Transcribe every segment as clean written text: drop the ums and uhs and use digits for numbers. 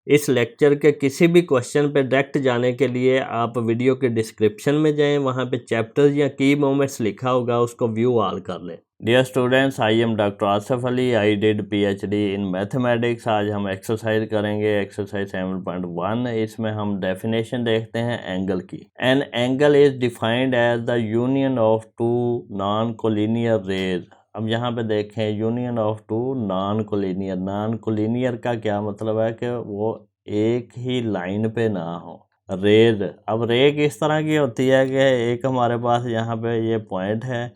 इस लेक्चर के किसी भी क्वेश्चन पे डायरेक्ट जाने के लिए आप वीडियो के डिस्क्रिप्शन में जाएं, वहाँ पे चैप्टर्स या की मोमेंट्स लिखा होगा, उसको व्यू ऑल कर लें। Dear students, I am doctor Asif Ali, I did PhD in mathematics. आज हम एक्सरसाइज करेंगे, एक्सरसाइज 7.1। इसमें हम डेफिनेशन देखते हैं एंगल की। An angle is defined as the union of two non collinear rays. अब यहाँ पे देखें, union of two non collinear. Non collinear का क्या मतलब है कि वो एक ही लाइन पे ना हो। रेज, अब रे किस तरह की होती है कि एक हमारे पास यहाँ पे ये पॉइंट है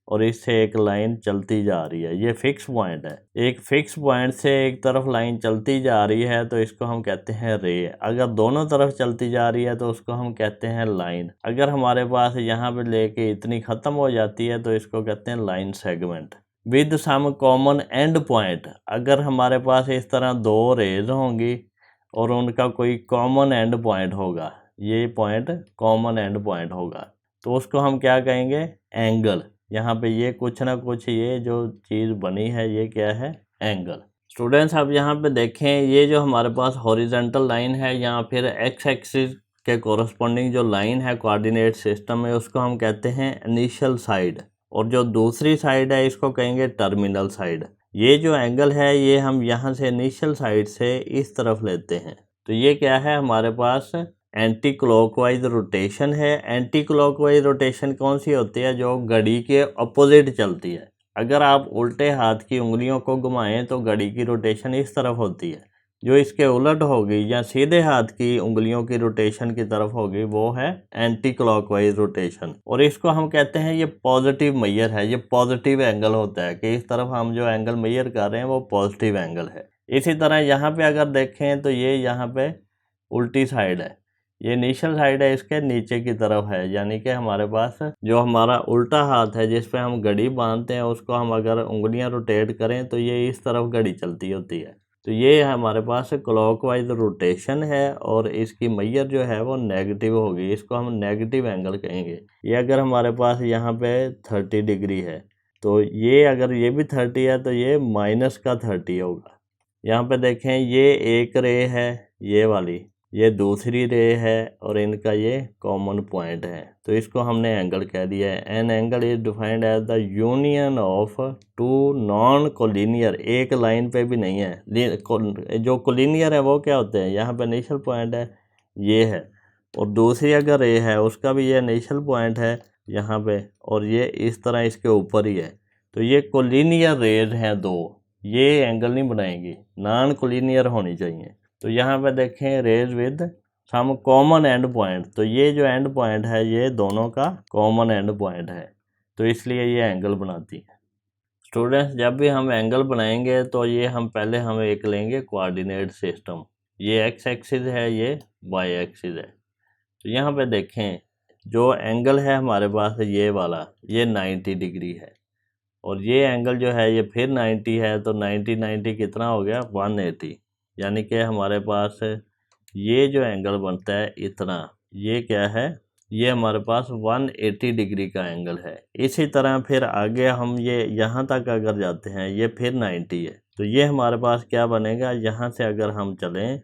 और इससे एक लाइन चलती जा रही है, ये फिक्स पॉइंट है। एक फिक्स पॉइंट से एक तरफ लाइन चलती जा रही है तो इसको हम कहते हैं रे। अगर दोनों तरफ चलती जा रही है तो उसको हम कहते हैं लाइन। अगर हमारे पास यहाँ पे लेके इतनी ख़त्म हो जाती है तो इसको कहते हैं line segment. With some common end point, अगर हमारे पास इस तरह दो रेज होंगी और उनका कोई कॉमन एंड पॉइंट होगा, ये पॉइंट कॉमन एंड पॉइंट होगा, तो उसको हम क्या कहेंगे? एंगल। यहाँ पे ये कुछ ना कुछ ये जो चीज़ बनी है ये क्या है? एंगल। स्टूडेंट्स, अब यहाँ पे देखें, ये जो हमारे पास हॉरिजेंटल लाइन है या फिर एक्स एक्सिस के कोरस्पॉन्डिंग जो लाइन है कोऑर्डिनेट सिस्टम में, उसको हम कहते हैं इनिशियल साइड, और जो दूसरी साइड है इसको कहेंगे टर्मिनल साइड। ये जो एंगल है ये हम यहाँ से इनिशियल साइड से इस तरफ लेते हैं, तो ये क्या है? हमारे पास एंटी क्लॉकवाइज रोटेशन है। एंटी क्लॉकवाइज रोटेशन कौन सी होती है? जो घड़ी के अपोजिट चलती है। अगर आप उल्टे हाथ की उंगलियों को घुमाएं तो घड़ी की रोटेशन इस तरफ होती है। जो इसके उलट होगी या सीधे हाथ की उंगलियों की रोटेशन की तरफ होगी वो है एंटी क्लॉकवाइज रोटेशन। और इसको हम कहते हैं ये पॉजिटिव मेजर है, ये पॉजिटिव एंगल होता है कि इस तरफ हम जो एंगल मेजर कर रहे हैं वो पॉजिटिव एंगल है। इसी तरह यहाँ पे अगर देखें तो ये यहाँ पे उल्टी साइड है, ये इनिशियल साइड है, इसके नीचे की तरफ है, यानी कि हमारे पास जो हमारा उल्टा हाथ है जिस पे हम घड़ी बांधते हैं उसको हम अगर उंगलियां रोटेट करें तो ये इस तरफ घड़ी चलती होती है। तो ये हमारे पास क्लॉकवाइज रोटेशन है और इसकी मेजर जो है वो नेगेटिव होगी, इसको हम नेगेटिव एंगल कहेंगे। ये अगर हमारे पास यहाँ पे 30 डिग्री है तो ये अगर ये भी 30 है तो ये माइनस का 30 होगा। यहाँ पे देखें, ये एक रे है ये वाली, ये दूसरी रे है और इनका ये कॉमन पॉइंट है, तो इसको हमने एंगल कह दिया है। An angle is defined as the union of two non collinear, एक लाइन पे भी नहीं है। जो कोलिनियर है वो क्या होते हैं? यहाँ पे इनिशियल पॉइंट है ये है, और दूसरी अगर रे है उसका भी ये इनिशियल पॉइंट है यहाँ पे, और ये इस तरह इसके ऊपर ही है। तो ये कोलिनियर रेज हैं दो, ये एंगल नहीं बनाएंगी, नॉन कोलिनियर होनी चाहिए। तो यहाँ पे देखें, rays with some common end point, तो ये जो एंड पॉइंट है ये दोनों का कॉमन एंड पॉइंट है, तो इसलिए ये एंगल बनाती है। स्टूडेंट्स, जब भी हम एंगल बनाएंगे तो ये हम एक लेंगे कोऑर्डिनेट सिस्टम। ये एक्स एक्सिस है, ये वाई एक्सिस है। तो यहाँ पे देखें, जो एंगल है हमारे पास ये वाला, ये 90 डिग्री है, और ये एंगल जो है ये फिर 90 है, तो 90 कितना हो गया? 180। यानी कि हमारे पास ये जो एंगल बनता है इतना, ये क्या है? ये हमारे पास 180 डिग्री का एंगल है। इसी तरह फिर आगे हम ये यहाँ तक अगर जाते हैं ये फिर 90 है, तो ये हमारे पास क्या बनेगा? यहाँ से अगर हम चलें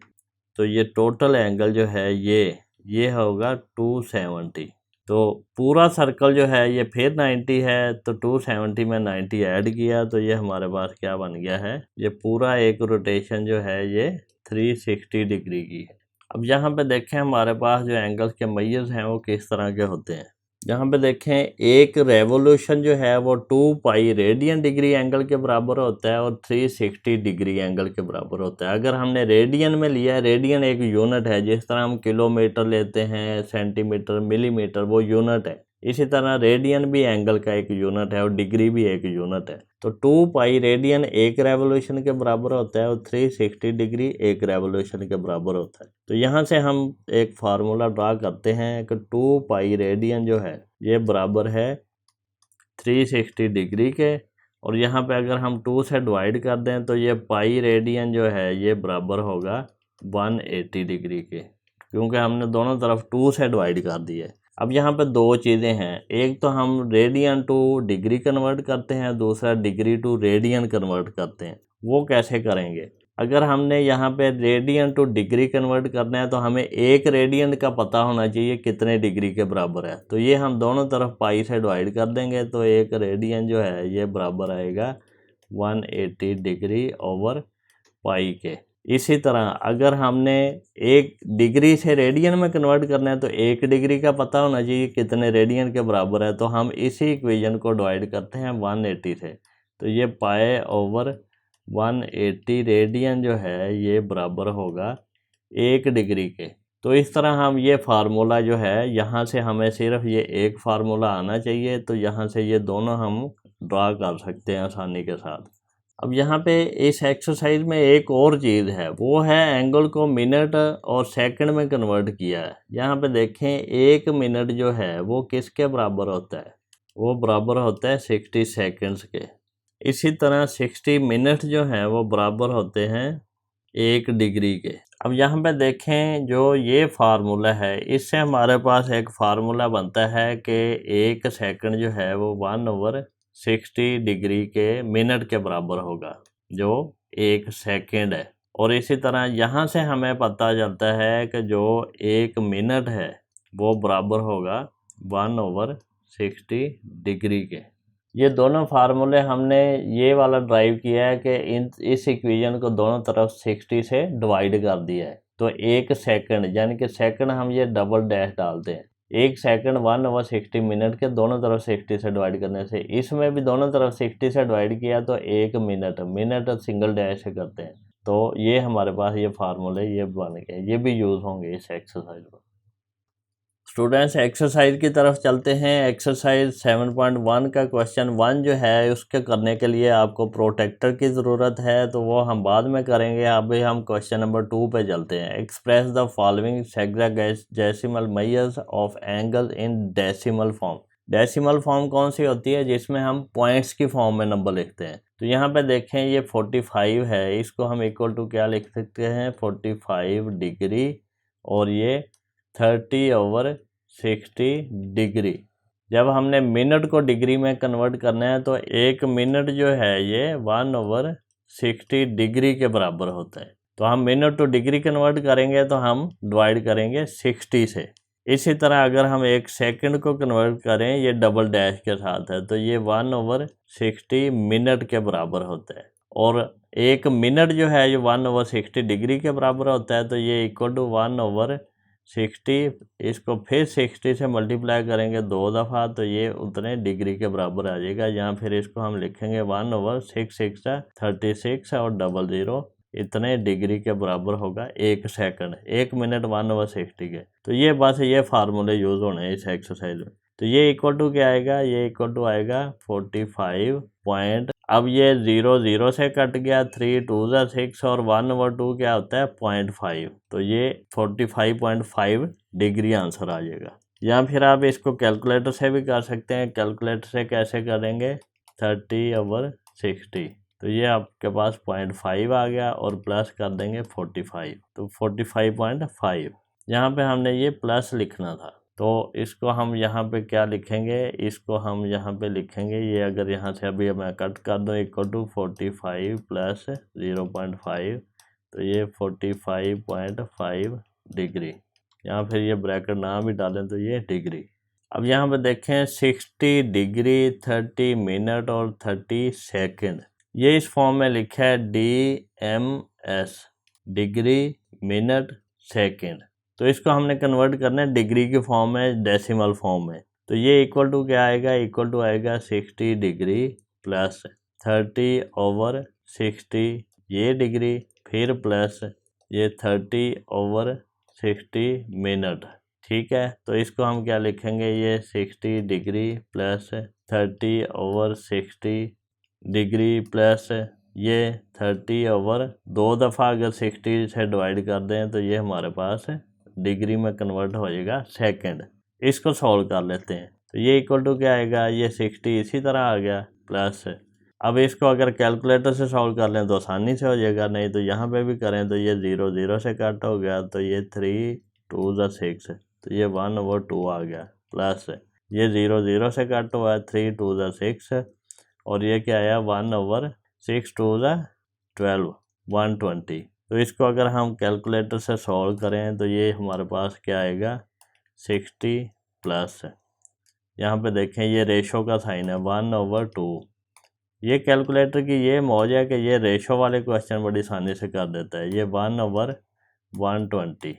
तो ये टोटल एंगल जो है ये होगा 270। तो पूरा सर्कल जो है ये फिर 90 है, तो 270 में 90 ऐड किया तो ये हमारे पास क्या बन गया है? ये पूरा एक रोटेशन जो है ये 360 डिग्री की है। अब यहाँ पे देखें, हमारे पास जो एंगल्स के मेजर्स हैं वो किस तरह के होते हैं। यहाँ पे देखें, एक रेवोल्यूशन जो है वो 2 पाई रेडियन डिग्री एंगल के बराबर होता है और 360 डिग्री एंगल के बराबर होता है। अगर हमने रेडियन में लिया है, रेडियन एक यूनिट है, जिस तरह हम किलोमीटर लेते हैं, सेंटीमीटर, मिलीमीटर, वो यूनिट है, इसी तरह रेडियन भी एंगल का एक यूनिट है और डिग्री भी एक यूनिट है। तो 2 पाई रेडियन एक रेवोल्यूशन के बराबर होता है और 360 डिग्री एक रेवोल्यूशन के बराबर होता है। तो यहाँ से हम एक फार्मूला ड्रा करते हैं कि 2 पाई रेडियन जो है ये बराबर है 360 डिग्री के, और यहाँ पे अगर हम 2 से डिवाइड कर दें तो ये पाई रेडियन जो है ये बराबर होगा 180 डिग्री के, क्योंकि हमने दोनों तरफ 2 से डिवाइड कर दिए। अब यहाँ पे दो चीज़ें हैं, एक तो हम रेडियन टू डिग्री कन्वर्ट करते हैं, दूसरा डिग्री टू रेडियन कन्वर्ट करते हैं। वो कैसे करेंगे? अगर हमने यहाँ पे रेडियन टू डिग्री कन्वर्ट करना है तो हमें एक रेडियन का पता होना चाहिए कितने डिग्री के बराबर है। तो ये हम दोनों तरफ पाई से डिवाइड कर देंगे, तो एक रेडियन जो है ये बराबर आएगा 180 डिग्री ओवर पाई के। इसी तरह अगर हमने एक डिग्री से रेडियन में कन्वर्ट करना है तो एक डिग्री का पता होना चाहिए कितने रेडियन के बराबर है। तो हम इसी इक्वेशन को डिवाइड करते हैं 180 से, तो ये पाई ओवर 180 रेडियन जो है ये बराबर होगा एक डिग्री के। तो इस तरह हम ये फार्मूला जो है यहाँ से हमें सिर्फ ये एक फार्मूला आना चाहिए, तो यहाँ से ये दोनों हम ड्रा कर सकते हैं आसानी के साथ। अब यहाँ पे इस एक्सरसाइज में एक और चीज़ है, वो है एंगल को मिनट और सेकंड में कन्वर्ट किया है। यहाँ पे देखें 1 मिनट जो है वो किसके बराबर होता है, वो बराबर होता है 60 सेकंड्स के। इसी तरह 60 मिनट जो हैं वो बराबर होते हैं 1 डिग्री के। अब यहाँ पे देखें जो ये फार्मूला है इससे हमारे पास एक फार्मूला बनता है कि 1 सेकंड जो है वो 1/60 डिग्री के मिनट के बराबर होगा, जो 1 सेकंड है। और इसी तरह यहाँ से हमें पता चलता है कि जो 1 मिनट है वो बराबर होगा 1/60 डिग्री के। ये दोनों फार्मूले हमने ये वाला ड्राइव किया है कि इस इक्वेशन को दोनों तरफ 60 से डिवाइड कर दिया है। तो 1 सेकंड यानी कि सेकंड हम ये डबल डैश डालते हैं, 1 सेकंड 1/60 मिनट के दोनों तरफ 60 से डिवाइड करने से, इसमें भी दोनों तरफ 60 से डिवाइड किया तो 1 मिनट, मिनट सिंगल डैश से करते हैं। तो ये हमारे पास ये फार्मूले ये बन गए, ये भी यूज़ होंगे इस एक्सरसाइज में। स्टूडेंट्स एक्सरसाइज की तरफ चलते हैं। एक्सरसाइज 7.1 का क्वेश्चन 1 जो है उसके करने के लिए आपको प्रोटेक्टर की ज़रूरत है, तो वो हम बाद में करेंगे। अभी हम क्वेश्चन नंबर 2 पे चलते हैं। Express the following sexagesimal measures of angle in decimal form. Decimal form कौन सी होती है, जिसमें हम पॉइंट्स की फॉर्म में नंबर लिखते हैं। तो यहाँ पे देखें ये 45 है, इसको हम इक्वल टू क्या लिख सकते हैं 45 डिग्री, और ये 30/60 डिग्री। जब हमने मिनट को डिग्री में कन्वर्ट करना है तो 1 मिनट जो है ये 1/60 डिग्री के बराबर होता है। तो हम मिनट टू डिग्री कन्वर्ट करेंगे तो हम डिवाइड करेंगे 60 से। इसी तरह अगर हम 1 सेकंड को कन्वर्ट करें ये डबल डैश के साथ है, तो ये 1/60 मिनट के बराबर होता है। और 1 मिनट जो है ये 1/60 डिग्री के बराबर होता है, तो ये इक्वल टू 1/60, इसको फिर 60 से मल्टीप्लाई करेंगे 2 दफ़ा, तो ये उतने डिग्री के बराबर आ जाएगा। यहाँ फिर इसको हम लिखेंगे 1/6 36 और 00 इतने डिग्री के बराबर होगा 1 सेकंड। 1 मिनट 1/60 के। तो ये बस ये फार्मूले यूज़ होने हैं इस एक्सरसाइज में। तो ये इक्वल टू क्या आएगा, ये इक्वल टू आएगा 45 पॉइंट। अब ये 0 से कट गया, 3 2 6 और 1/2 क्या होता है 0.5, तो ये 45.5 डिग्री आंसर आ जाएगा। या फिर आप इसको कैलकुलेटर से भी कर सकते हैं। कैलकुलेटर से कैसे करेंगे 30/60, तो ये आपके पास 0.5 आ गया और प्लस कर देंगे 45, तो 45.5। यहाँ पे हमने ये प्लस लिखना था, तो इसको हम यहाँ पे क्या लिखेंगे, इसको हम यहाँ पे लिखेंगे, ये अगर यहाँ से अभी मैं कट कर दूँ इक्वल टू 45 प्लस 0.5, तो ये 45.5 डिग्री। यहाँ फिर ये ब्रैकेट ना भी डालें तो ये डिग्री। अब यहाँ पे देखें 60 डिग्री, 30 मिनट और 30 सेकंड, ये इस फॉर्म में लिखा है DMS, डिग्री मिनट सेकंड। तो इसको हमने कन्वर्ट करना है डिग्री की फॉर्म में, डेसिमल फॉर्म में। तो ये इक्वल टू क्या आएगा, इक्वल टू आएगा 60 डिग्री प्लस 30/60 ये डिग्री, फिर प्लस ये 30/60 मिनट। ठीक है, तो इसको हम क्या लिखेंगे, ये 60 डिग्री प्लस 30/60 डिग्री प्लस ये 30/2 दफ़ा अगर 60 से डिवाइड कर दें तो ये हमारे पास डिग्री में कन्वर्ट हो जाएगा सेकंड। इसको सॉल्व कर लेते हैं। तो ये इक्वल टू क्या आएगा, ये 60 इसी तरह आ गया प्लस। अब इसको अगर कैलकुलेटर से सॉल्व कर लें तो आसानी से हो जाएगा, नहीं तो यहाँ पे भी करें तो ये 0 से कट हो गया, तो ये 3 2 6, तो ये 1/2 आ गया प्लस ये 0 से कट हुआ है 3 2 6, और ये क्या आया 1/6 2 12, 120। तो इसको अगर हम कैलकुलेटर से सॉल्व करें तो ये हमारे पास क्या आएगा 60 प्लस, यहाँ पे देखें ये रेशो का साइन है 1/2। ये कैलकुलेटर की ये मौज है कि ये रेशो वाले क्वेश्चन बड़ी आसानी से कर देता है। ये 1/120।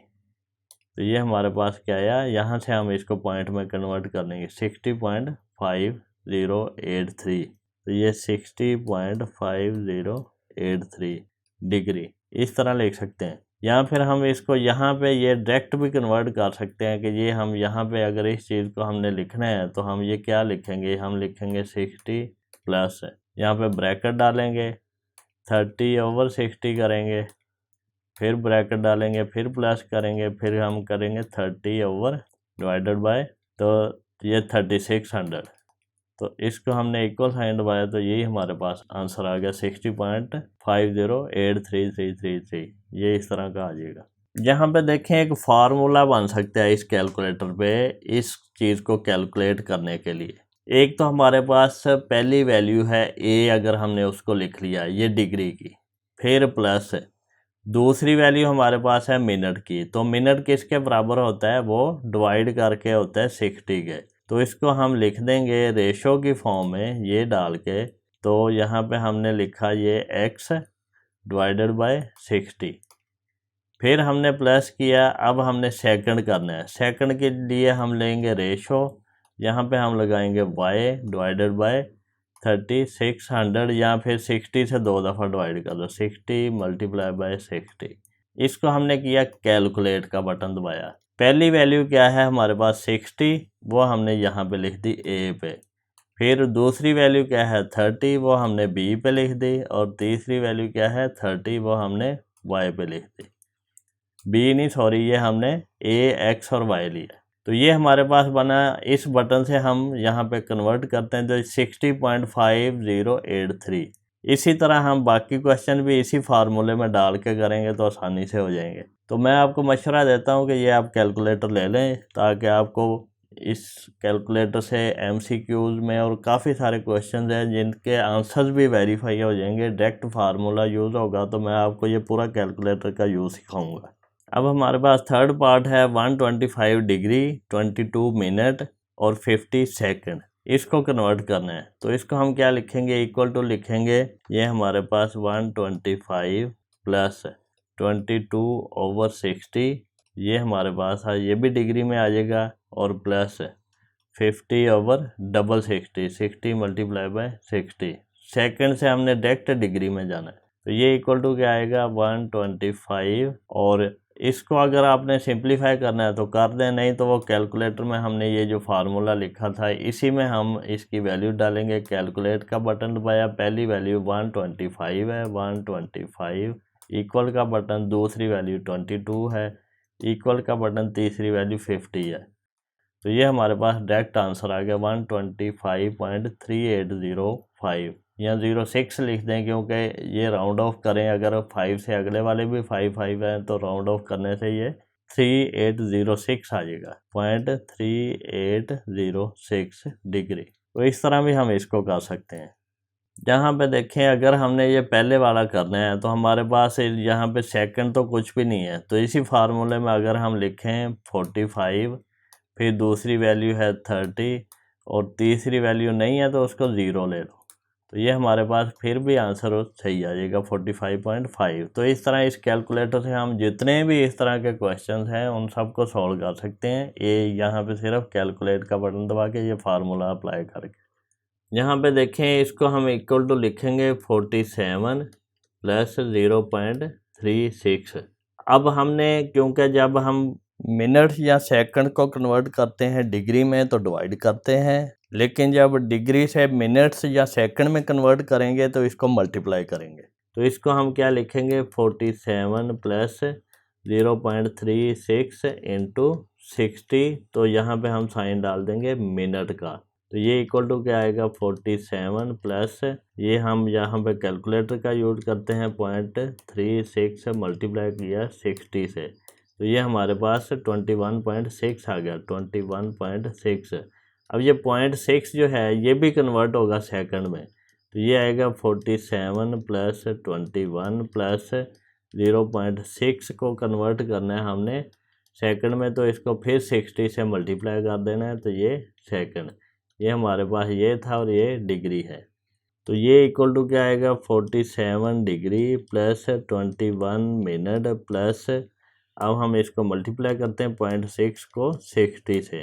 तो ये हमारे पास क्या आया, यहाँ से हम इसको पॉइंट में कन्वर्ट कर लेंगे 60.5083। तो ये 60.5083 डिग्री इस तरह लिख सकते हैं। या फिर हम इसको यहाँ पे ये डायरेक्ट भी कन्वर्ट कर सकते हैं कि ये हम यहाँ पे अगर इस चीज़ को हमने लिखना है तो हम ये क्या लिखेंगे, हम लिखेंगे 60 प्लस, यहाँ पे ब्रैकेट डालेंगे 30/60 करेंगे, फिर ब्रैकेट डालेंगे, फिर प्लस करेंगे, फिर हम करेंगे 30/, तो ये 3600। तो इसको हमने इक्वल साइन दबाया तो यही हमारे पास आंसर आ गया 60.508333। ये इस तरह का आ जाएगा। यहाँ पे देखें एक फार्मूला बन सकता है इस कैलकुलेटर पे इस चीज़ को कैलकुलेट करने के लिए। एक तो हमारे पास पहली वैल्यू है ए, अगर हमने उसको लिख लिया ये डिग्री की, फिर प्लस दूसरी वैल्यू हमारे पास है मिनट की। तो मिनट किसके बराबर होता है, वो डिवाइड करके होता है 60 के। तो इसको हम लिख देंगे रेशो की फॉर्म में ये डाल के। तो यहाँ पे हमने लिखा ये x डिवाइडेड बाय 60, फिर हमने प्लस किया। अब हमने सेकंड करना है, सेकंड के लिए हम लेंगे रेशो, यहाँ पे हम लगाएंगे y डिवाइडेड बाय 3600 या फिर 60 से 2 दफ़ा डिवाइड कर दो, 60 मल्टीप्लाई बाय 60। इसको हमने किया कैलकुलेट का बटन दबाया। पहली वैल्यू क्या है हमारे पास 60, वो हमने यहाँ पे लिख दी ए पे। फिर दूसरी वैल्यू क्या है 30, वो हमने बी पे लिख दी। और तीसरी वैल्यू क्या है 30, वो हमने वाई पे लिख दी। बी नहीं सॉरी, ये हमने ए एक्स और वाई लिया। तो ये हमारे पास बना। इस बटन से हम यहाँ पे कन्वर्ट करते हैं तो 60.5083। इसी तरह हम बाकी क्वेश्चन भी इसी फार्मूले में डाल के करेंगे तो आसानी से हो जाएंगे। तो मैं आपको मशवरा देता हूँ कि ये आप कैलकुलेटर ले लें ताकि आपको इस कैलकुलेटर से MCQs में और काफ़ी सारे क्वेश्चन हैं जिनके आंसर्स भी वेरीफाई हो जाएंगे। डायरेक्ट फार्मूला यूज़ होगा तो मैं आपको ये पूरा कैलकुलेटर का यूज़ सिखाऊंगा। अब हमारे पास थर्ड पार्ट है 125 डिग्री 22 मिनट और 50 सेकंड। इसको कन्वर्ट करना है तो इसको हम क्या लिखेंगे, इक्वल टू लिखेंगे। ये हमारे पास 125 प्लस 22/60, ये हमारे पास है, ये भी डिग्री में आ जाएगा, और प्लस 50/60, 60 मल्टीप्लाई बाय 60। सेकंड से हमने डायरेक्ट डिग्री में जाना है तो ये इक्वल टू क्या आएगा 125। और इसको अगर आपने सिंप्लीफाई करना है तो कर दें, नहीं तो वो कैलकुलेटर में हमने ये जो फार्मूला लिखा था इसी में हम इसकी वैल्यू डालेंगे। कैलकुलेट का बटन दबाया, पहली वैल्यू 125 है, 125 इक्वल का बटन, दूसरी वैल्यू 22 है, इक्वल का बटन, तीसरी वैल्यू 50 है। तो ये हमारे पास डायरेक्ट आंसर आ गया 125.3805 या 06 लिख दें क्योंकि ये राउंड ऑफ करें, अगर 5 से अगले वाले भी 5 हैं तो राउंड ऑफ करने से ये 3806 आ जाएगा, 0.3806 डिग्री। तो इस तरह भी हम इसको कर सकते हैं। जहाँ पे देखें अगर हमने ये पहले वाला करना है तो हमारे पास यहाँ पे सेकंड तो कुछ भी नहीं है। तो इसी फार्मूले में अगर हम लिखें 45, फिर दूसरी वैल्यू है 30 और तीसरी वैल्यू नहीं है तो उसको 0 ले लो, तो ये हमारे पास फिर भी आंसर सही आ जाएगा 45.5। तो इस तरह इस कैलकुलेटर से हम जितने भी इस तरह के क्वेश्चंस हैं उन सबको सॉल्व कर सकते हैं। ये यहाँ पे सिर्फ कैलकुलेट का बटन दबा के ये फार्मूला अप्लाई करके। यहाँ पे देखें इसको हम इक्वल टू लिखेंगे 47 प्लस 0.36। अब हमने क्योंकि जब हम मिनट या सेकंड को कन्वर्ट करते हैं डिग्री में तो डिवाइड करते हैं, लेकिन जब डिग्री से मिनट्स या सेकंड में कन्वर्ट करेंगे तो इसको मल्टीप्लाई करेंगे। तो इसको हम क्या लिखेंगे 47 प्लस 0.36 इंटू 60। तो यहाँ पे हम साइन डाल देंगे मिनट का। तो ये इक्वल टू क्या आएगा 47 प्लस, ये हम यहाँ पे कैलकुलेटर का यूज करते हैं 0.36 मल्टीप्लाई किया 60 से, तो ये हमारे पास 21.6 आ गया, 21.6। अब ये 0.6 जो है ये भी कन्वर्ट होगा सेकंड में, तो ये आएगा 47 प्लस 21 प्लस 0.6 को कन्वर्ट करना है हमने सेकंड में, तो इसको फिर 60 से मल्टीप्लाई कर देना है, तो ये सेकंड, ये हमारे पास ये था और ये डिग्री है। तो ये इक्वल टू क्या आएगा 47 डिग्री प्लस 21 मिनट प्लस, अब हम इसको मल्टीप्लाई करते हैं 0.6 को 60 से,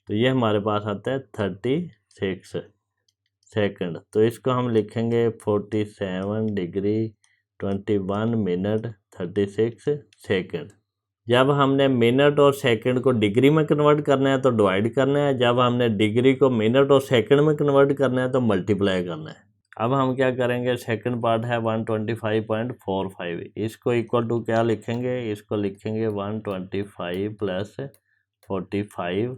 तो ये हमारे पास आता है 36 सेकंड। तो इसको हम लिखेंगे 47 डिग्री 21 मिनट 36 सेकंड। जब हमने मिनट और सेकंड को डिग्री में कन्वर्ट करना है तो डिवाइड करना है, जब हमने डिग्री को मिनट और सेकंड में कन्वर्ट करना है तो मल्टीप्लाई करना है। अब हम क्या करेंगे, सेकंड पार्ट है 125.45, इसको इक्वल टू क्या लिखेंगे, इसको लिखेंगे 125 प्लस 45,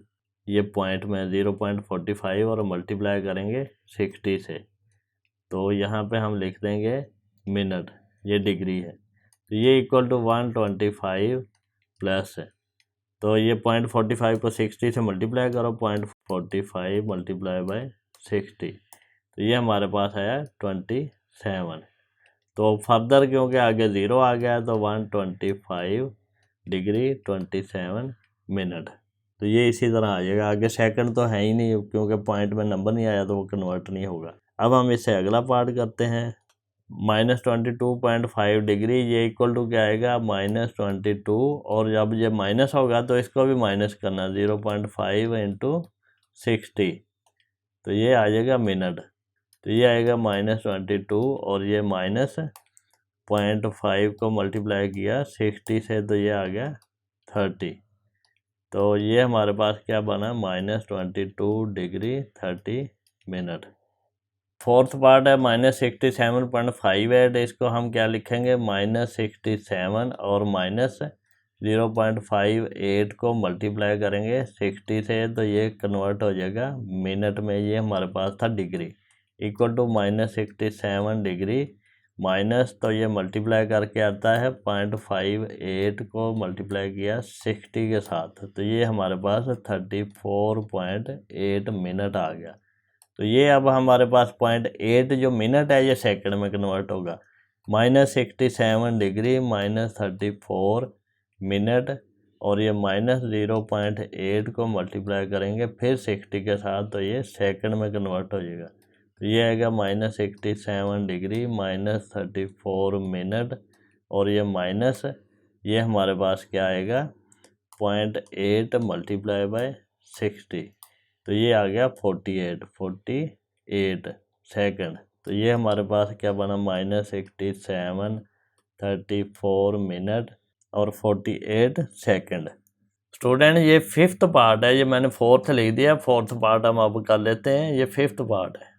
ये पॉइंट में 0.45 और मल्टीप्लाई करेंगे 60 से, तो यहाँ पे हम लिख देंगे मिनट, ये डिग्री है, तो ये इक्वल टू 125 प्लस, तो ये 0.45 को 60 से मल्टीप्लाई करो, 0.45 मल्टीप्लाई बाय 60, तो ये हमारे पास आया 27। तो फर्दर क्योंकि आगे 0 आ गया तो 125 डिग्री 27 मिनट, तो ये इसी तरह आ जाएगा। आगे सेकंड तो है ही नहीं क्योंकि पॉइंट में नंबर नहीं आया तो वो कन्वर्ट नहीं होगा। अब हम इससे अगला पार्ट करते हैं, -22.5 डिग्री, ये इक्वल टू क्या आएगा -22, और जब ये माइनस होगा तो इसको भी माइनस करना, 0.5 इंटू 60, तो ये आ जाएगा मिनट, तो ये आएगा -22 और ये -0.5 को मल्टीप्लाई किया 60 से, तो ये आ गया 30, तो ये हमारे पास क्या बना -22 डिग्री 30 मिनट। फोर्थ पार्ट है -67.58, इसको हम क्या लिखेंगे -67 और -0.58 को मल्टीप्लाई करेंगे 60 से, तो ये कन्वर्ट हो जाएगा मिनट में, ये हमारे पास था degree, equal to -67 degree minus, तो ये मल्टीप्लाई करके आता है 0.58 को मल्टीप्लाई किया 60 के साथ, तो ये हमारे पास 34.8 मिनट आ गया। तो ये अब हमारे पास 0.8 जो मिनट है ये सेकंड में कन्वर्ट होगा, -67 डिग्री -34 मिनट, और ये -0.8 को मल्टीप्लाई करेंगे फिर 60 के साथ, तो ये सेकंड में कन्वर्ट हो जाएगा, तो ये आएगा -67 डिग्री -34 मिनट, और ये माइनस, ये हमारे पास क्या आएगा 0.8 मल्टीप्लाई बाय 60, तो ये आ गया 48 सेकंड, तो ये हमारे पास क्या बना -67 34 मिनट और 48 सेकंड। स्टूडेंट ये फिफ्थ पार्ट है, ये मैंने फोर्थ लिख दिया, फोर्थ पार्ट हम अब कर लेते हैं, ये फिफ्थ पार्ट है।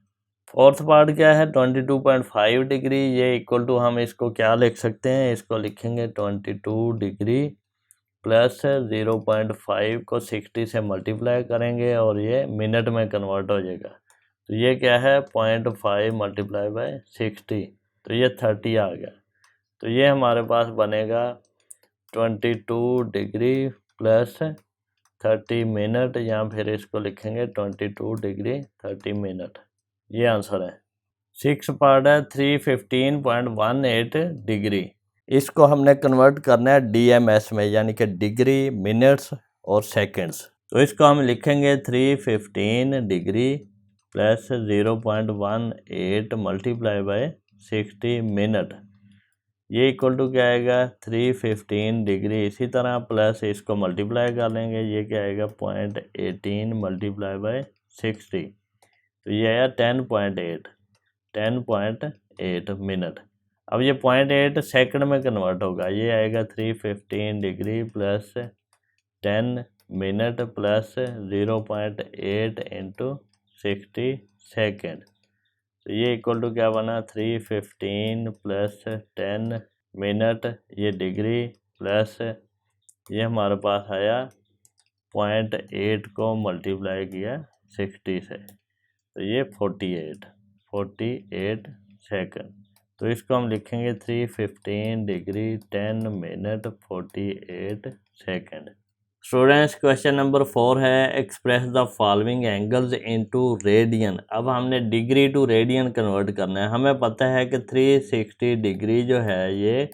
फोर्थ पार्ट क्या है 22.5 डिग्री, ये इक्वल टू हम इसको क्या लिख सकते हैं, इसको लिखेंगे 22 डिग्री प्लस 0.5 को 60 से मल्टीप्लाई करेंगे और ये मिनट में कन्वर्ट हो जाएगा, तो ये क्या है 0.5 मल्टीप्लाई बाय 60, तो ये 30 आ गया, तो ये हमारे पास बनेगा 22 डिग्री प्लस 30 मिनट, या फिर इसको लिखेंगे 22 डिग्री 30 मिनट, ये आंसर है। सिक्स पार्ट है 315.18 डिग्री, इसको हमने कन्वर्ट करना है DMS में, यानी कि डिग्री मिनट्स और सेकंड्स, तो इसको हम लिखेंगे 315 degree plus 0.18 multiply by 60 minute, ये इक्वल टू क्या आएगा 315 डिग्री, इसी तरह प्लस इसको मल्टीप्लाई कर लेंगे, ये क्या आएगा 0.18 मल्टीप्लाई बाय 60, तो ये आया 10.8 मिनट। अब ये 0.8 सेकंड में कन्वर्ट होगा, ये आएगा 315 degree plus 10 minute plus 0.8 into 60 second, तो ये इक्वल टू क्या बना 315 प्लस 10 मिनट, ये डिग्री प्लस ये हमारे पास आया 0.8 को मल्टीप्लाई किया 60 से, तो ये 48 सेकंड, तो इसको हम लिखेंगे 315 degree 10 minute 48 second. Students question number 4 है express the following angles into radian. अब हमने डिग्री टू रेडियन कन्वर्ट करना है। हमें पता है कि 360 डिग्री जो है ये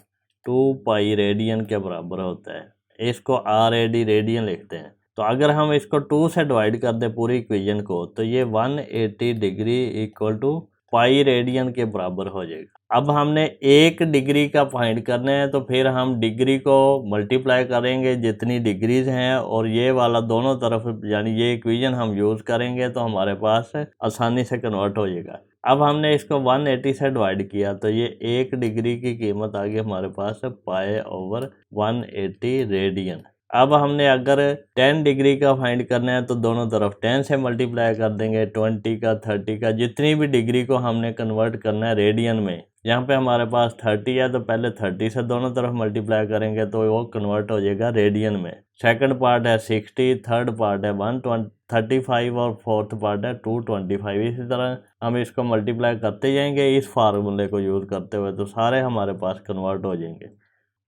2 पाई रेडियन के बराबर होता है। इसको RAD रेडियन लिखते हैं। तो अगर हम इसको 2 से डिवाइड कर दें पूरी इक्वेशन को तो ये 180 degree equal to pi radian के बराबर हो जाएगा। अब हमने 1 डिग्री का फाइंड करना है तो फिर हम डिग्री को मल्टीप्लाई करेंगे जितनी डिग्रीज हैं और ये वाला दोनों तरफ यानी ये इक्वेशन हम यूज़ करेंगे तो हमारे पास आसानी से कन्वर्ट हो जाएगा। अब हमने इसको 180 से डिवाइड किया तो ये 1 डिग्री की कीमत आ गई हमारे पास पाई ओवर 180 रेडियन। अब हमने अगर 10 डिग्री का फाइंड करना है तो दोनों तरफ 10 से मल्टीप्लाई कर देंगे, 20 का 30 का जितनी भी डिग्री को हमने कन्वर्ट करना है रेडियन में। यहाँ पे हमारे पास 30 है तो पहले 30 से दोनों तरफ मल्टीप्लाई करेंगे तो वो कन्वर्ट हो जाएगा रेडियन में। सेकंड पार्ट है 60, थर्ड पार्ट है 135 और फोर्थ पार्ट है 225। इसी तरह हम इसको मल्टीप्लाई करते जाएंगे इस फार्मूले को यूज़ करते हुए तो सारे हमारे पास कन्वर्ट हो जाएंगे।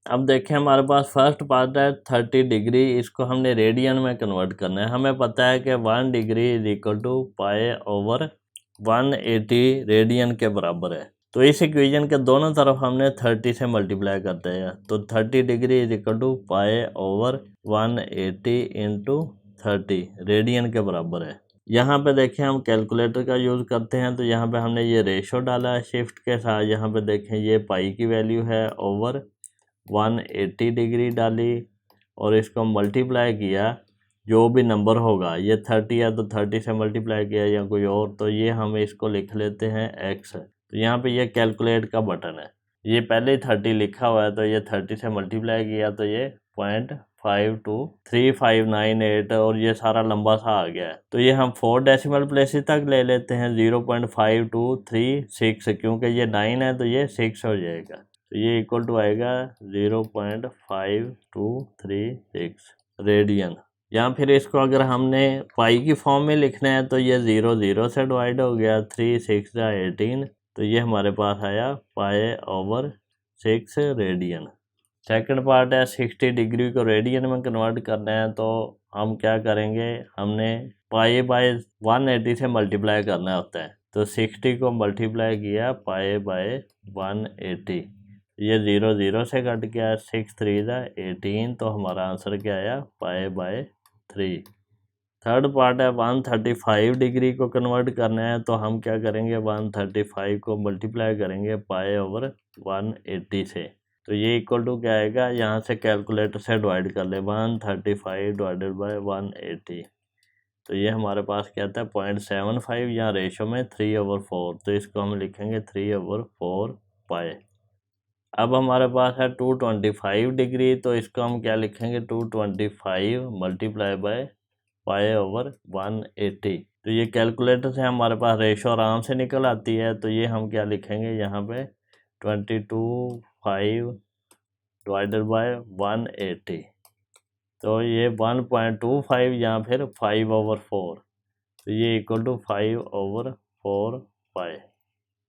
अब देखें हमारे पास फर्स्ट पार्ट है 30 डिग्री, इसको हमने रेडियन में कन्वर्ट करना है। हमें पता है कि 1 degree is equal to pi over 180 radian के बराबर है। तो इस इक्वेशन के दोनों तरफ हमने 30 से मल्टीप्लाई करते हैं तो 30 degree is equal to pi over 180 into 30 radian के बराबर है। यहाँ पे देखें हम कैलकुलेटर का यूज़ करते हैं तो यहाँ पे हमने ये रेशो डाला है शिफ्ट के साथ। यहाँ पे देखें ये पाई की वैल्यू है ओवर 180 डिग्री डाली और इसको मल्टीप्लाई किया जो भी नंबर होगा, ये 30 है तो 30 से मल्टीप्लाई किया या कोई और, तो ये हम इसको लिख लेते हैं x। तो यहाँ पे ये कैलकुलेट का बटन है, ये पहले ही 30 लिखा हुआ है तो ये 30 से मल्टीप्लाई किया तो ये 0.523598 और ये सारा लंबा सा आ गया है। तो ये हम 4 डेसिमल प्लेसेस तक ले लेते हैं 0.5236 क्योंकि ये 9 है तो ये 6 हो जाएगा तो ये इक्वल टू आएगा 0.5236 रेडियन। या फिर इसको अगर हमने पाई की फॉर्म में लिखना है तो ये 0 से डिवाइड हो गया 3 6 18 तो ये हमारे पास आया pi over 6 radian. Second part है 60 डिग्री को रेडियन में कन्वर्ट करना है तो हम क्या करेंगे, हमने पाई बाय 180 से मल्टीप्लाई करना होता है तो 60 को मल्टीप्लाई किया पाई बाय 180, ये 0 से कट गया 6 3 18 तो हमारा आंसर क्या आया पाई बाय 3। थर्ड पार्ट है 135 डिग्री को कन्वर्ट करना है तो हम क्या करेंगे 135 को मल्टीप्लाई करेंगे पाई ओवर 180 से तो ये इक्वल टू क्या आएगा, यहाँ से कैलकुलेटर से डिवाइड कर ले 135 डिवाइडेड बाय 180 तो ये हमारे पास क्या आता है 0.75, यहाँ रेशो में 3/4 तो इसको हम लिखेंगे 3/4 पाई। अब हमारे पास है 225 डिग्री तो इसको हम क्या लिखेंगे 225 मल्टीप्लाई बाय पाई ओवर 180 तो ये कैलकुलेटर से हमारे पास रेशो आराम से निकल आती है तो ये हम क्या लिखेंगे यहाँ पे 225 डिवाइडेड बाय 180 तो ये 1.25 या फिर 5/4 तो ये equal to 5/4 pi.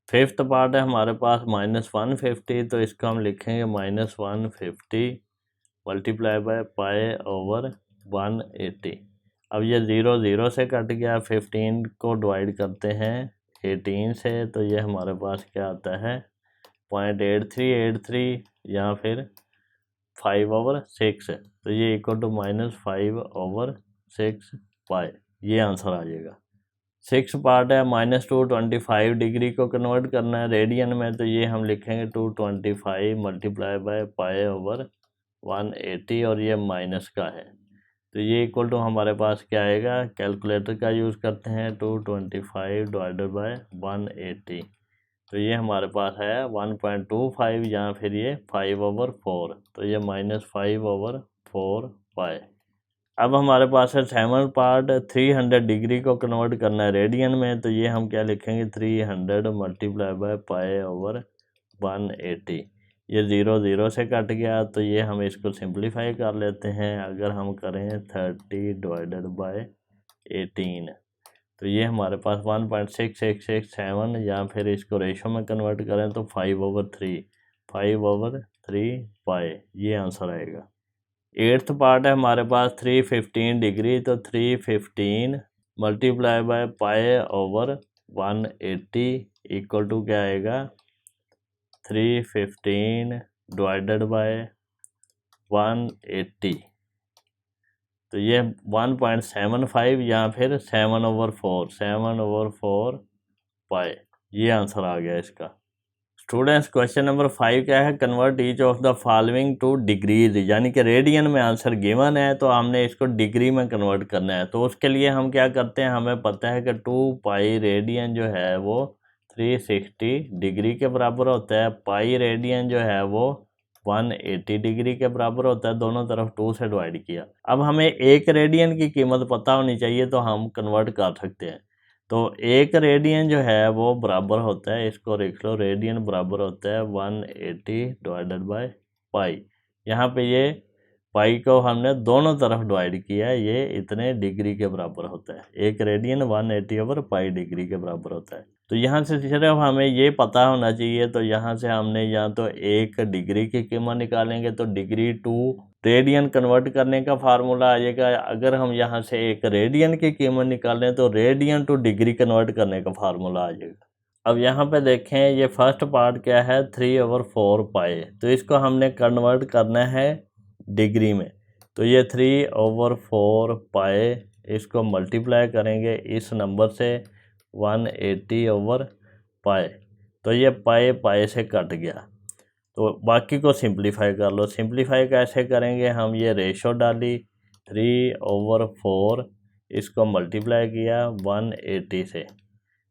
Fifth part है हमारे पास -150 तो इसको हम लिखेंगे -150 मल्टीप्लाई बाय पाई ओवर 180। अब ये 0 से कट गया, 15 को डिवाइड करते हैं 18 से तो ये हमारे पास क्या आता है 0.8383 या फिर 5/6 तो ये इक्वल टू -5/6 पाई, ये आंसर आ जाएगा। 6 पार्ट है -225 डिग्री को कन्वर्ट करना है रेडियन में तो ये हम लिखेंगे 225 मल्टीप्लाई बाय पाई ओवर 180 और ये माइनस का है तो ये इक्वल टू हमारे पास क्या आएगा, कैलकुलेटर का यूज़ करते हैं 225 डिवाइडेड बाय 180 तो ये हमारे पास है 1.25 या फिर ये 5/4 तो ये -5/4 पाई। अब हमारे पास है 7 पार्ट 300 डिग्री को कन्वर्ट करना है रेडियन में तो ये हम क्या लिखेंगे 300 मल्टीप्लाई बाय पाई ओवर 180 ये 0 से कट गया तो ये हम इसको सिंप्लीफाई कर लेते हैं। अगर हम करें 30 डिवाइडेड बाय 18 तो ये हमारे पास 1.6667 या फिर इसको रेशो में कन्वर्ट करें तो 5/3 पाई, ये आंसर आएगा। एट्थ पार्ट है हमारे पास 315 डिग्री, तो 315 multiply by pi over 180 equal to क्या आएगा 315 डिवाइडेड बाय 180, तो ये 1.75 या फिर 7/4 पाई, ये आंसर आ गया इसका। स्टूडेंट्स क्वेश्चन नंबर 5 क्या है, convert each of the following two degrees, यानी कि रेडियन में आंसर गिवन है तो हमने इसको डिग्री में कन्वर्ट करना है। तो उसके लिए हम क्या करते हैं, हमें पता है कि 2 पाई रेडियन जो है वो 360 डिग्री के बराबर होता है, पाई रेडियन जो है वो 180 डिग्री के बराबर होता है, दोनों तरफ 2 से डिवाइड किया। अब हमें एक रेडियन की कीमत पता होनी चाहिए तो हम कन्वर्ट कर सकते हैं। तो एक रेडियन जो है वो बराबर होता है, इसको लिख लो, रेडियन बराबर होता है 180 डिवाइडेड बाय पाई। यहाँ पे ये पाई को हमने दोनों तरफ डिवाइड किया है, ये इतने डिग्री के बराबर होता है। एक रेडियन 180 ओवर पाई डिग्री के बराबर होता है। तो यहाँ से सिर्फ हमें ये पता होना चाहिए, तो यहाँ से हमने या तो एक डिग्री की कीमत निकालेंगे तो डिग्री टू रेडियन कन्वर्ट करने का फार्मूला आ जाएगा। अगर हम यहाँ से एक रेडियन की कीमत निकालें तो रेडियन टू डिग्री कन्वर्ट करने का फार्मूला आ जाएगा। अब यहाँ पे देखें, ये फर्स्ट पार्ट क्या है 3/4 पाई, तो इसको हमने कन्वर्ट करना है डिग्री में। तो ये 3/4 पाई, इसको मल्टीप्लाई करेंगे इस नंबर से 180 ओवर पाई, तो ये पाई पाई से कट गया। तो बाकी को सिंप्लीफाई कर लो। सिंप्लीफाई कैसे करेंगे, हम ये रेशो डाली 3/4, इसको मल्टीप्लाई किया 180 से,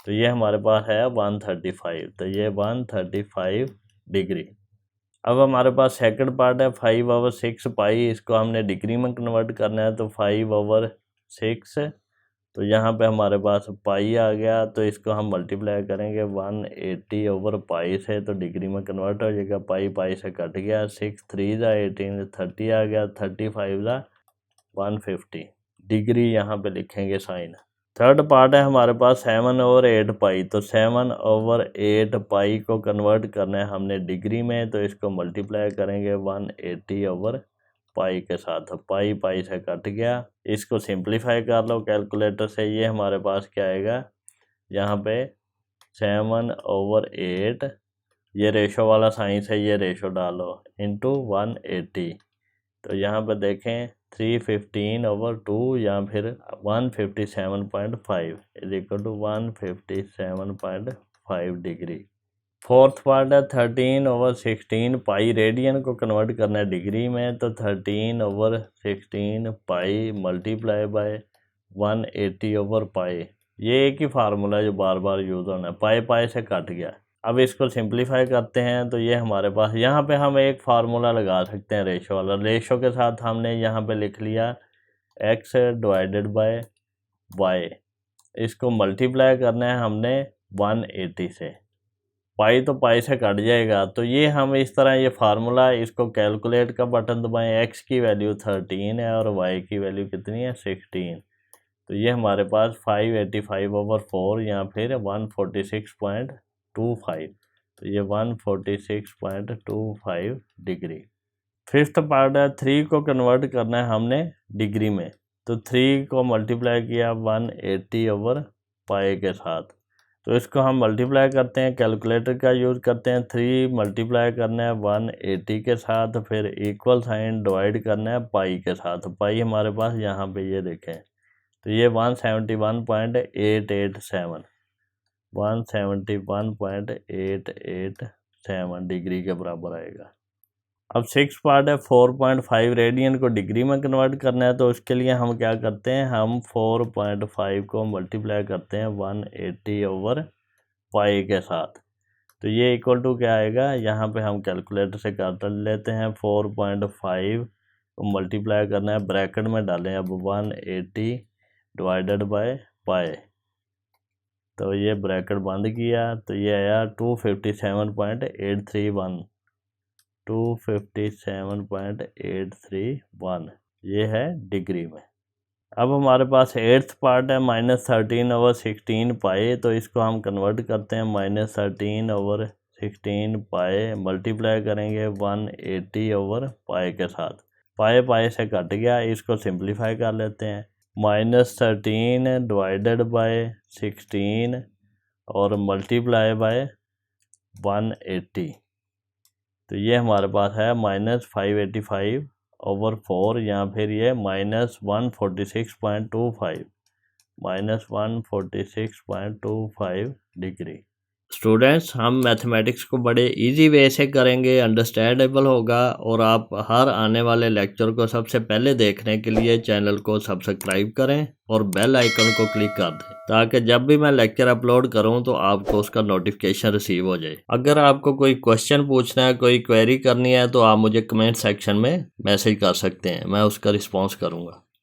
तो ये हमारे पास है 135, तो ये 135 डिग्री। अब हमारे पास सेकंड पार्ट है 5/6 पाई, इसको हमने डिग्री में कन्वर्ट करना है, तो 5/6, तो यहाँ पे हमारे पास पाई आ गया, तो इसको हम मल्टीप्लाई करेंगे 180 ओवर पाई से, तो डिग्री में कन्वर्ट हो जाएगा, पाई पाई से कट गया, 6 3 18 30 आ गया, 35 150 डिग्री, यहाँ पे लिखेंगे साइन। थर्ड पार्ट है हमारे पास 7/8 पाई, तो 7/8 पाई को कन्वर्ट करना है हमने डिग्री में, तो इसको मल्टीप्लाई करेंगे 180 ओवर पाई के साथ, पाई पाई से कट गया। इसको सिंप्लीफाई कर लो कैलकुलेटर से, ये हमारे पास क्या आएगा, यहाँ पे 7/8, ये रेशो वाला साइन है, ये रेशो डालो इंटू 180, तो यहाँ पे देखें 315/2 या फिर 157.5 is equal to 157.5 degree. Fourth part है 13/16 पाई, रेडियन को कन्वर्ट करना है डिग्री में, तो 13/16 पाई मल्टीप्लाई बाय 180 ओवर पाई, ये एक ही फार्मूला है जो बार बार यूज़ होना है, पाई पाई से कट गया। अब इसको सिंप्लीफाई करते हैं, तो ये हमारे पास यहाँ पे हम एक फार्मूला लगा सकते हैं रेशो वाला। रेशो के साथ हमने यहाँ पे लिख लिया x डिवाइडेड बाय y, इसको मल्टीप्लाई करना है हमने 180 से, पाई तो पाई से कट जाएगा, तो ये हम इस तरह ये फार्मूला, इसको कैलकुलेट का बटन दबाएं, x की वैल्यू 13 है और y की वैल्यू कितनी है 16, तो ये हमारे पास 585/4 या फिर 146.25, तो ये 146.25 डिग्री। फिफ्थ पार्ट है 3 को कन्वर्ट करना है हमने डिग्री में, तो 3 को मल्टीप्लाई किया 180 ओवर पाई के साथ, तो इसको हम मल्टीप्लाई करते हैं, कैलकुलेटर का यूज़ करते हैं। 3 मल्टीप्लाई करना है 180 के साथ, फिर इक्वल साइन डिवाइड करना है पाई के साथ, पाई हमारे पास यहाँ पे ये देखें, तो ये 171.887 डिग्री के बराबर आएगा। अब 6 पार्ट है 4.5 रेडियन को डिग्री में कन्वर्ट करना है, तो उसके लिए हम क्या करते हैं, हम 4.5 को मल्टीप्लाई करते हैं 180 ओवर पाई के साथ, तो ये इक्वल टू क्या आएगा, यहाँ पे हम कैलकुलेटर से कर लेते हैं, 4.5 को मल्टीप्लाई करना है, ब्रैकेट में डालें अब 180 डिवाइडेड बाय पाई, तो ये ब्रैकेट बंद किया, तो ये आया 257.831, ये है डिग्री में। अब हमारे पास 8th पार्ट है -13/16 पाई, तो इसको हम कन्वर्ट करते हैं -13/16 पाई, मल्टीप्लाई करेंगे 180 ओवर पाई के साथ, पाए पाए से कट गया, इसको सिंप्लीफाई कर लेते हैं। -13 डिवाइडेड बाय 16 और मल्टीप्लाई बाय 180, तो ये हमारे पास है -585/4 या फिर ये -146.25 -146.25 डिग्री। स्टूडेंट्स, हम मैथमेटिक्स को बड़े इजी वे से करेंगे, अंडरस्टैंडेबल होगा, और आप हर आने वाले लेक्चर को सबसे पहले देखने के लिए चैनल को सब्सक्राइब करें और बेल आइकन को क्लिक कर दें ताकि जब भी मैं लेक्चर अपलोड करूं तो आपको उसका नोटिफिकेशन रिसीव हो जाए। अगर आपको कोई क्वेश्चन पूछना है, कोई क्वेरी करनी है, तो आप मुझे कमेंट सेक्शन में मैसेज कर सकते हैं, मैं उसका रिस्पॉन्स करूँगा।